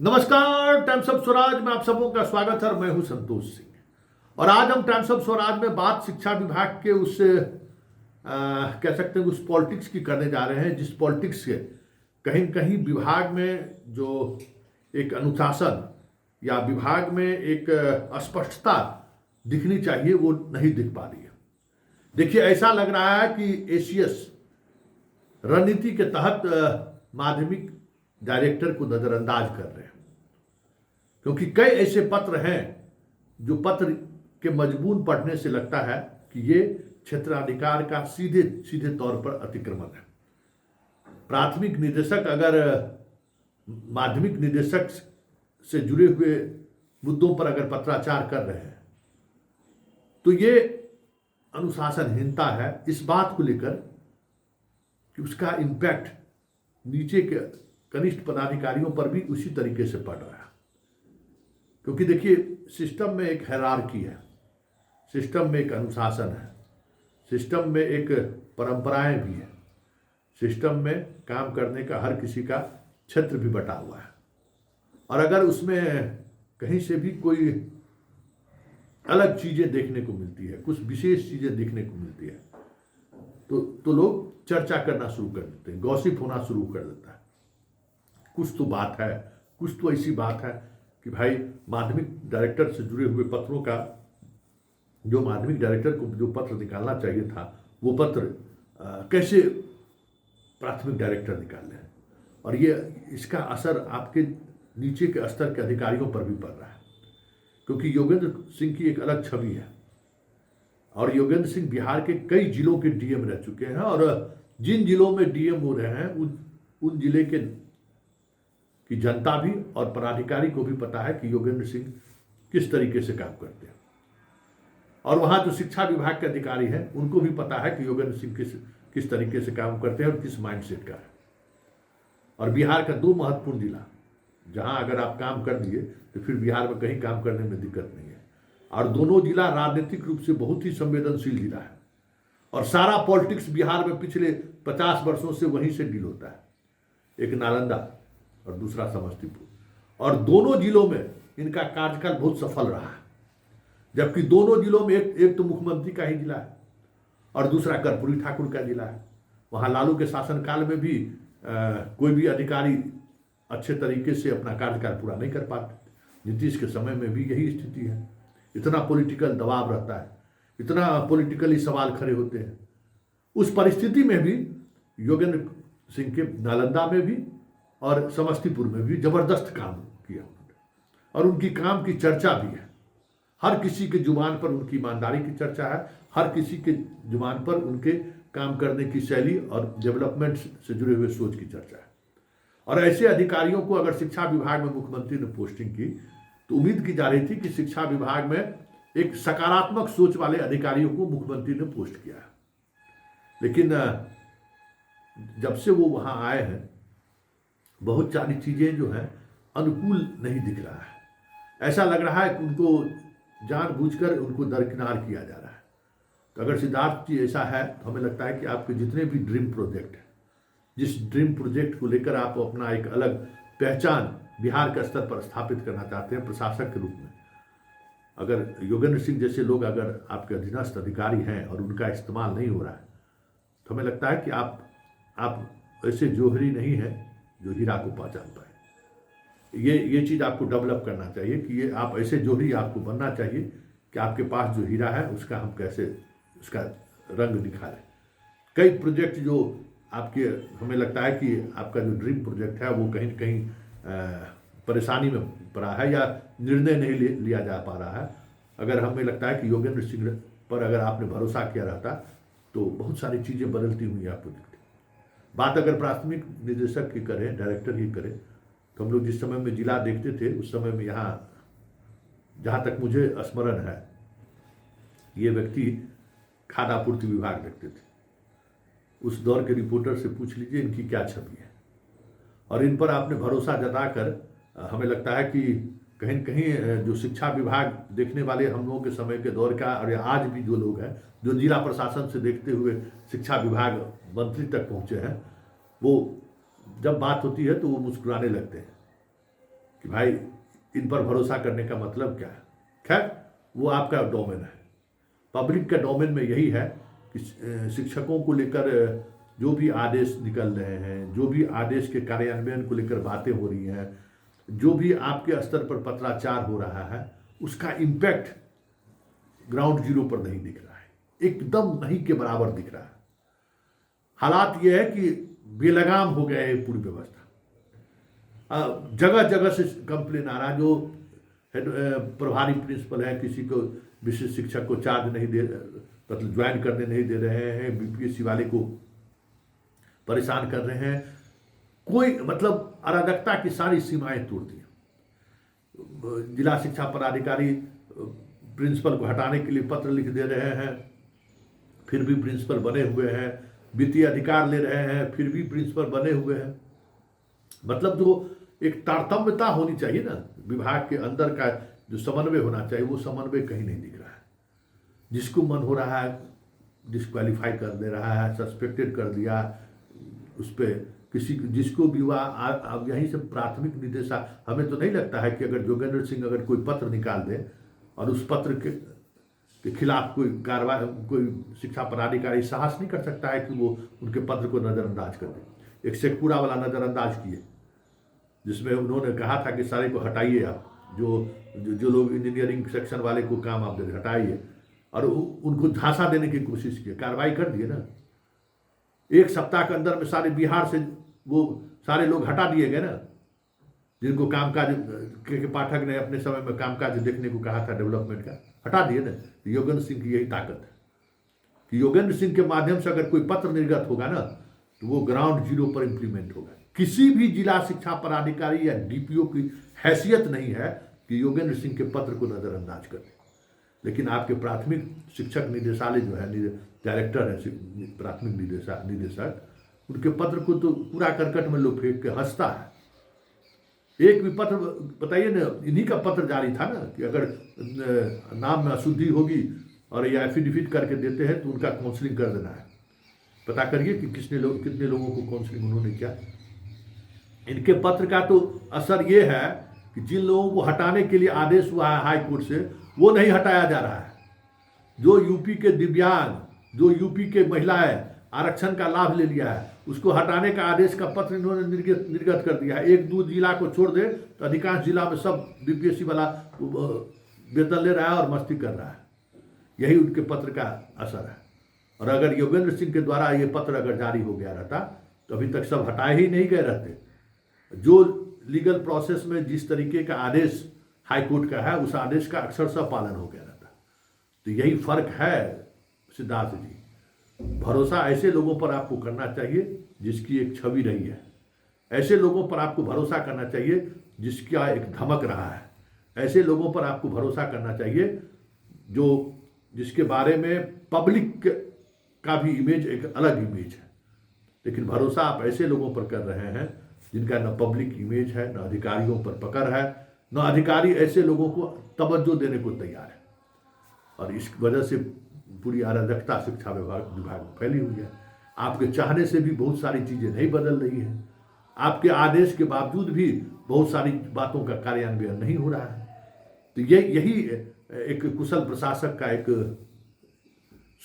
नमस्कार, times of Swaraj में आप सबों का स्वागत है और मैं हूं संतोष सिंह। और आज हम टाइम्स ऑफ स्वराज में बात शिक्षा विभाग के उस कह सकते हैं उस पॉलिटिक्स की करने जा रहे हैं जिस पॉलिटिक्स से कहीं न कहीं विभाग में जो एक अनुशासन या विभाग में एक स्पष्टता दिखनी चाहिए वो नहीं दिख पा रही है। देखिए, ऐसा लग रहा है कि एसीएस रणनीति के तहत माध्यमिक डायरेक्टर को नजरअंदाज कर रहे हैं, क्योंकि कई ऐसे पत्र हैं जो पत्र के मजमून पढ़ने से लगता है कि ये क्षेत्राधिकार का सीधे सीधे तौर पर अतिक्रमण है। प्राथमिक निदेशक अगर माध्यमिक निदेशक से जुड़े हुए मुद्दों पर अगर पत्राचार कर रहे हैं तो ये अनुशासनहीनता है, इस बात को लेकर कि उसका इम्पैक्ट नीचे के कनिष्ठ पदाधिकारियों पर भी उसी तरीके से पड़ रहा है। क्योंकि देखिए, सिस्टम में एक हायरार्की है, सिस्टम में एक अनुशासन है, सिस्टम में एक परंपराएं भी हैं, सिस्टम में काम करने का हर किसी का क्षेत्र भी बटा हुआ है। और अगर उसमें कहीं से भी कोई अलग चीज़ें देखने को मिलती है, कुछ विशेष चीज़ें देखने को मिलती है तो लोग चर्चा करना शुरू कर देते हैं, गॉसिप होना शुरू कर देता है। कुछ तो बात है, कुछ तो ऐसी बात है कि भाई माध्यमिक डायरेक्टर से जुड़े हुए पत्रों का जो माध्यमिक डायरेक्टर को जो पत्र निकालना चाहिए था वो पत्र कैसे प्राथमिक डायरेक्टर निकाल लें। और ये इसका असर आपके नीचे के स्तर के अधिकारियों पर भी पड़ रहा है, क्योंकि योगेंद्र सिंह की एक अलग छवि है और योगेंद्र सिंह बिहार के कई जिलों के डीएम रह चुके हैं और जिन जिलों में डीएम हो रहे हैं उन जिले के की जनता भी और पदाधिकारी को भी पता है कि योगेंद्र सिंह किस तरीके से काम करते हैं। और वहाँ जो शिक्षा विभाग के अधिकारी हैं उनको भी पता है कि योगेंद्र सिंह किस तरीके से काम करते हैं और किस माइंडसेट का है। और बिहार का दो महत्वपूर्ण जिला जहाँ अगर आप काम कर दिए तो फिर बिहार में कहीं काम करने में दिक्कत नहीं है। और दोनों जिला राजनीतिक रूप से बहुत ही संवेदनशील जिला है और सारा पॉलिटिक्स बिहार में पिछले 50 वर्षों से वहीं से डील होता है, एक नालंदा और दूसरा समस्तीपुर। और दोनों जिलों में इनका कार्यकाल बहुत सफल रहा है, जबकि दोनों जिलों में एक तो मुख्यमंत्री का ही जिला है और दूसरा कर्पूरी ठाकुर का जिला है। वहाँ लालू के शासनकाल में भी कोई भी अधिकारी अच्छे तरीके से अपना कार्यकाल पूरा नहीं कर पाते। नीतीश के समय में भी यही स्थिति है, इतना पॉलिटिकल दबाव रहता है, इतना पॉलिटिकली सवाल खड़े होते हैं। उस परिस्थिति में भी योगेंद्र सिंह के नालंदा में भी और समस्तीपुर में भी जबरदस्त काम किया उन्होंने और उनकी काम की चर्चा भी है। हर किसी के जुबान पर उनकी ईमानदारी की चर्चा है, हर किसी के जुबान पर उनके काम करने की शैली और डेवलपमेंट से जुड़े हुए सोच की चर्चा है। और ऐसे अधिकारियों को अगर शिक्षा विभाग में मुख्यमंत्री ने पोस्टिंग की तो उम्मीद की जा रही थी कि शिक्षा विभाग में एक सकारात्मक सोच वाले अधिकारियों को मुख्यमंत्री ने पोस्ट किया है। लेकिन जब से वो वहाँ आए हैं बहुत सारी चीज़ें जो हैं अनुकूल नहीं दिख रहा है। ऐसा लग रहा है कि उनको जानबूझकर उनको दरकिनार किया जा रहा है। तो अगर सिद्धार्थ जी ऐसा है तो हमें लगता है कि आपके जितने भी ड्रीम प्रोजेक्ट हैं, जिस ड्रीम प्रोजेक्ट को लेकर आप अपना एक अलग पहचान बिहार के स्तर पर स्थापित करना चाहते हैं प्रशासक के रूप में, अगर योगेंद्र सिंह जैसे लोग अगर आपके अधीनस्थ अधिकारी हैं और उनका इस्तेमाल नहीं हो रहा है तो हमें लगता है कि आप ऐसे जोहरी नहीं हैं जो हीरा को पहचान पाए। ये चीज़ आपको डेवलप करना चाहिए कि ये आप ऐसे जोहरी आपको बनना चाहिए कि आपके पास जो हीरा है उसका हम कैसे उसका रंग दिखा लें। कई प्रोजेक्ट जो आपके हमें लगता है कि आपका जो ड्रीम प्रोजेक्ट है वो कहीं कहीं परेशानी में पड़ा है या निर्णय नहीं लिया जा पा रहा है। अगर हमें लगता है कि योगेंद्र सिंह पर अगर आपने भरोसा किया रहता तो बहुत सारी चीज़ें बदलती हुई आपको दिखती। बात अगर प्राथमिक निदेशक की करें, डायरेक्टर की करें, तो हम लोग जिस समय में जिला देखते थे उस समय में यहाँ जहाँ तक मुझे स्मरण है ये व्यक्ति खाद्य आपूर्ति विभाग देखते थे। उस दौर के रिपोर्टर से पूछ लीजिए इनकी क्या छवि है। और इन पर आपने भरोसा जताकर हमें लगता है कि कहीं न कहीं जो शिक्षा विभाग देखने वाले हम लोगों के समय के दौर का और आज भी जो लोग हैं जो जिला प्रशासन से देखते हुए शिक्षा विभाग मंत्री तक पहुँचे हैं, वो जब बात होती है तो वो मुस्कुराने लगते हैं कि भाई इन पर भरोसा करने का मतलब क्या है। खैर वो आपका डोमेन है। पब्लिक का डोमेन में यही है कि शिक्षकों को लेकर जो भी आदेश निकल रहे हैं, जो भी आदेश के कार्यान्वयन को लेकर बातें हो रही हैं, जो भी आपके स्तर पर पत्राचार हो रहा है, उसका इम्पैक्ट ग्राउंड जीरो पर नहीं दिख रहा है, एकदम नहीं के बराबर दिख रहा है। हालात यह है कि बेलगाम हो गया है पूरी व्यवस्था। जगह जगह से कंप्लेन आ रहा है। जो प्रभारी प्रिंसिपल है, किसी को विशेष शिक्षक को चार्ज नहीं दे, मतलब ज्वाइन करने नहीं दे रहे हैं, बीपीएससी वाले को परेशान कर रहे हैं। कोई मतलब अराजकता की सारी सीमाएं तोड़ दी। जिला शिक्षा पदाधिकारी प्रिंसिपल को हटाने के लिए पत्र लिख दे रहे हैं, फिर भी प्रिंसिपल बने हुए हैं। वित्तीय अधिकार ले रहे हैं, फिर भी प्रिंसिपल बने हुए हैं। मतलब जो एक तारतम्यता होनी चाहिए ना विभाग के अंदर का, जो समन्वय होना चाहिए, वो समन्वय कहीं नहीं दिख रहा है। जिसको मन हो रहा है डिस्क्वालीफाई कर दे रहा है, सस्पेक्टेड कर दिया, उस पर किसी जिसको भी हुआ। अब यहीं से प्राथमिक निदेशक, हमें तो नहीं लगता है कि अगर जोगेंद्र सिंह अगर कोई पत्र निकाल दे और उस पत्र के खिलाफ कोई कार्रवाई, कोई शिक्षा पदाधिकारी साहस नहीं कर सकता है कि वो उनके पत्र को नज़रअंदाज कर दे। एक शेखपुरा वाला नज़रअंदाज किए, जिसमें उन्होंने कहा था कि सारे को हटाइए आप, जो लोग इंजीनियरिंग सेक्शन वाले को काम आप दे हटाइए, और उनको झांसा देने की कोशिश की। कार्रवाई कर दिए ना, एक सप्ताह के अंदर में सारे बिहार से वो सारे लोग हटा दिए गए ना, जिनको कामकाज के पाठक ने अपने समय में कामकाज देखने को कहा था डेवलपमेंट का, हटा दिए ना। योगेंद्र सिंह की यही ताकत है कि योगेंद्र सिंह के माध्यम से अगर कोई पत्र निर्गत होगा ना, तो वो ग्राउंड जीरो पर इंप्लीमेंट होगा। किसी भी जिला शिक्षा पदाधिकारी या डीपीओ की हैसियत नहीं है कि योगेंद्र सिंह के पत्र को नज़रअंदाज कर दे। लेकिन आपके प्राथमिक शिक्षक निदेशालय जो है, डायरेक्टर है प्राथमिक निदेशक, उनके पत्र को तो पूरा करकट में लोग फेंक के हंसता है। एक भी पत्र बताइए ना, इन्हीं का पत्र जारी था ना कि अगर नाम में अशुद्धि होगी और या एफिडेविट करके देते हैं तो उनका काउंसलिंग कर देना है। पता करिए कि कितने लोगों को काउंसलिंग उन्होंने किया। इनके पत्र का तो असर ये है कि जिन लोगों को हटाने के लिए आदेश हुआ है हाई कोर्ट से, वो नहीं हटाया जा रहा है। जो यूपी के दिव्यांग, जो यूपी के महिलाएं आरक्षण का लाभ ले लिया है, उसको हटाने का आदेश का पत्र इन्होंने निर्गत कर दिया है। एक दो जिला को छोड़ दे तो अधिकांश जिला में सब बीपीएससी वाला वेतन ले रहा है और मस्ती कर रहा है। यही उनके पत्र का असर है। और अगर योगेंद्र सिंह के द्वारा ये पत्र अगर जारी हो गया रहता तो अभी तक सब हटाए ही नहीं गए रहते। जो लीगल प्रोसेस में जिस तरीके का आदेश हाईकोर्ट का है, उस आदेश का अक्षरशः पालन हो गया रहता। तो यही फर्क है सिद्धार्थ जी। भरोसा ऐसे लोगों पर आपको करना चाहिए जिसकी एक छवि रही है। ऐसे लोगों पर आपको भरोसा करना चाहिए जिसका एक धमक रहा है। ऐसे लोगों पर आपको भरोसा करना चाहिए जिसके बारे में पब्लिक का भी इमेज एक अलग इमेज है। लेकिन भरोसा आप ऐसे लोगों पर कर रहे हैं जिनका न पब्लिक इमेज है, न अधिकारियों पर पकड़ है, न अधिकारी ऐसे लोगों को तवज्जो देने को तैयार है। और इस वजह से पूरी अराजकता शिक्षा विभाग में फैली हुई है। आपके चाहने से भी बहुत सारी चीज़ें नहीं बदल रही हैं। आपके आदेश के बावजूद भी बहुत सारी बातों का कार्यान्वयन नहीं हो रहा है। तो यही एक कुशल प्रशासक का एक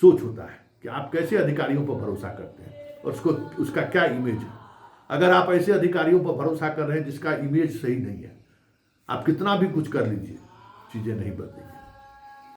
सोच होता है कि आप कैसे अधिकारियों पर भरोसा करते हैं और उसका क्या इमेज है। अगर आप ऐसे अधिकारियों पर भरोसा कर रहे हैं जिसका इमेज सही नहीं है, आप कितना भी कुछ कर लीजिए, चीज़ें नहीं बदलेंगी।